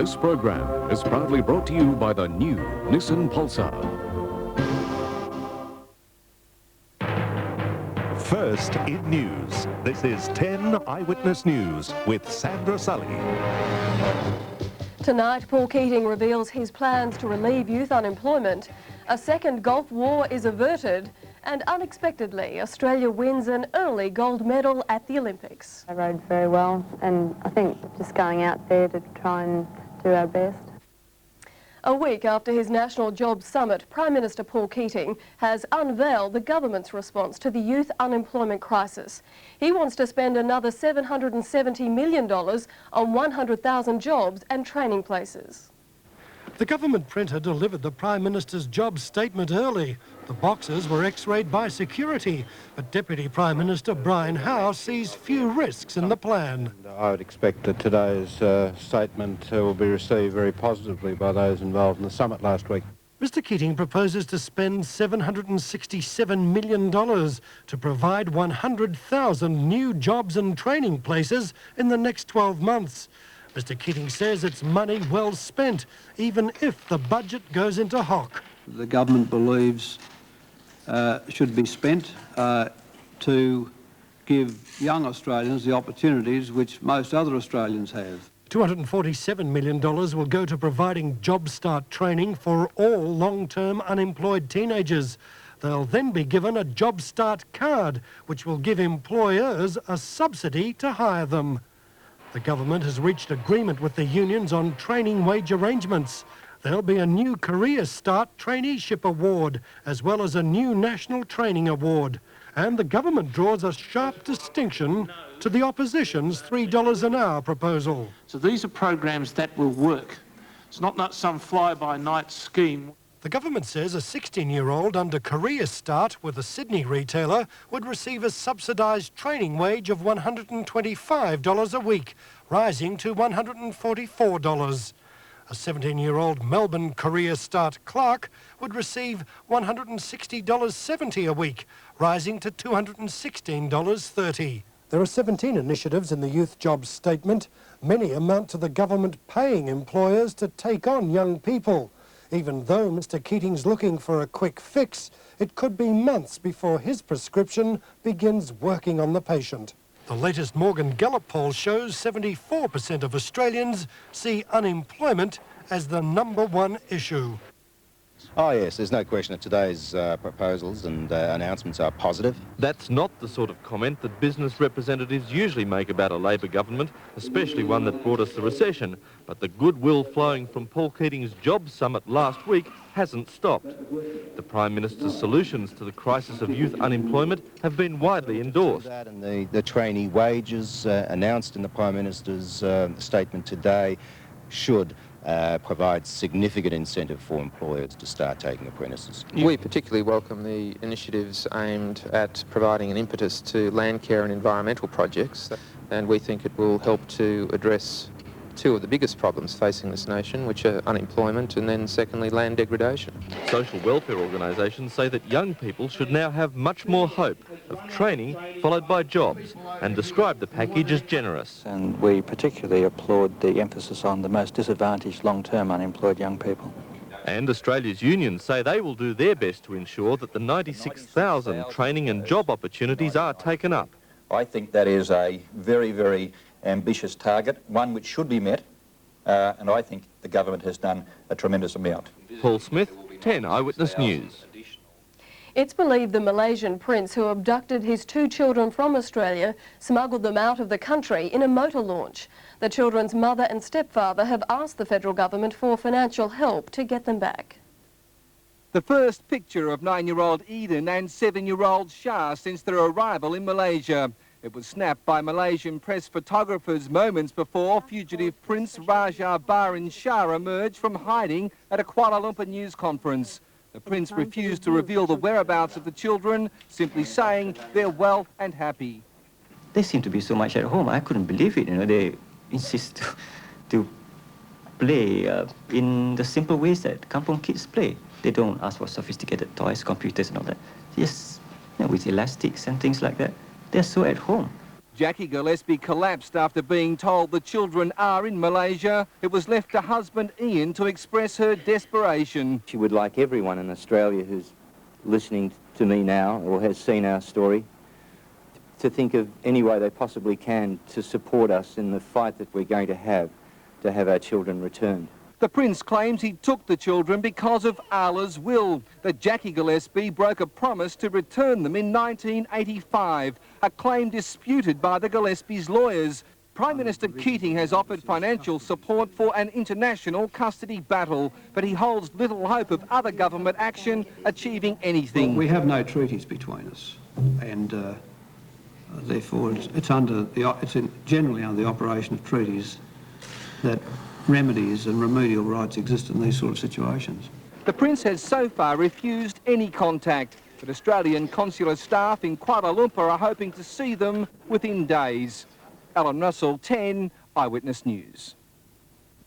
This program is proudly brought to you by the new Nissan Pulsar. First in news, this is 10 Eyewitness News with Sandra Sully. Tonight, Paul Keating reveals his plans to relieve youth unemployment. A second Gulf War is averted, and unexpectedly, Australia wins an early gold medal at the Olympics. I rode very well, and I think just going out there to try and do our best. A week after his National Jobs Summit, Prime Minister Paul Keating has unveiled the government's response to the youth unemployment crisis. He wants to spend another $770 million on 100,000 jobs and training places. The government printer delivered the Prime Minister's jobs statement early. The boxes were x-rayed by security, but Deputy Prime Minister Brian Howe sees few risks in the plan. I would expect that today's statement will be received very positively by those involved in the summit last week. Mr Keating proposes to spend $767 million to provide 100,000 new jobs and training places in the next 12 months. Mr Keating says it's money well spent, even if the budget goes into hock. The government believes should be spent to give young Australians the opportunities which most other Australians have. $247 million will go to providing Job Start training for all long-term unemployed teenagers. They'll then be given a Job Start card, which will give employers a subsidy to hire them. The government has reached agreement with the unions on training wage arrangements. There'll be a new Career Start Traineeship Award, as well as a new National Training Award. And the government draws a sharp distinction to the opposition's $3 an hour proposal. So these are programs that will work. It's not some fly-by-night scheme. The government says a 16-year-old under Career Start with a Sydney retailer would receive a subsidised training wage of $125 a week, rising to $144. A 17-year-old Melbourne Career Start clerk would receive $160.70 a week, rising to $216.30. There are 17 initiatives in the Youth Jobs Statement. Many amount to the government paying employers to take on young people. Even though Mr Keating's looking for a quick fix, it could be months before his prescription begins working on the patient. The latest Morgan Gallup poll shows 74% of Australians see unemployment as the #1 issue. Oh yes, there's no question that today's proposals and announcements are positive. That's not the sort of comment that business representatives usually make about a Labor government, especially one that brought us the recession. But the goodwill flowing from Paul Keating's Jobs Summit last week hasn't stopped. The Prime Minister's solutions to the crisis of youth unemployment have been widely endorsed. And the trainee wages announced in the Prime Minister's statement today should provide significant incentive for employers to start taking apprentices. We particularly welcome the initiatives aimed at providing an impetus to land care and environmental projects, and we think it will help to address two of the biggest problems facing this nation, which are unemployment and then secondly land degradation. Social welfare organisations say that young people should now have much more hope of training followed by jobs, and describe the package as generous. And we particularly applaud the emphasis on the most disadvantaged long-term unemployed young people. And Australia's unions say they will do their best to ensure that the 96,000 training and job opportunities are taken up. I think that is a very, very ambitious target, one which should be met, and I think the government has done a tremendous amount. Paul Smith, 10 Eyewitness News. It's believed the Malaysian prince who abducted his 2 children from Australia smuggled them out of the country in a motor launch. The children's mother and stepfather have asked the federal government for financial help to get them back. The first picture of 9-year-old Eden and 7-year-old Shah since their arrival in Malaysia. It was snapped by Malaysian press photographers moments before fugitive Prince Raja Barin Shah emerged from hiding at a Kuala Lumpur news conference. The prince refused to reveal the whereabouts of the children, simply saying they're well and happy. They seem to be so much at home. I couldn't believe it. You know, they insist to play in the simple ways that kampung kids play. They don't ask for sophisticated toys, computers and all that. Just, you know, with elastics and things like that. They're so at home. Jackie Gillespie collapsed after being told the children are in Malaysia. It was left to husband Ian to express her desperation. She would like everyone in Australia who's listening to me now or has seen our story to think of any way they possibly can to support us in the fight that we're going to have our children returned. The Prince claims he took the children because of Allah's will, that Jackie Gillespie broke a promise to return them in 1985, a claim disputed by the Gillespies' lawyers. Prime Minister Keating has offered financial support for an international custody battle, but he holds little hope of other government action achieving anything. Well, we have no treaties between us, and therefore it's generally under the operation of treaties that remedies and remedial rights exist in these sort of situations. The Prince has so far refused any contact, but Australian consular staff in Kuala Lumpur are hoping to see them within days. Alan Russell, 10 Eyewitness News.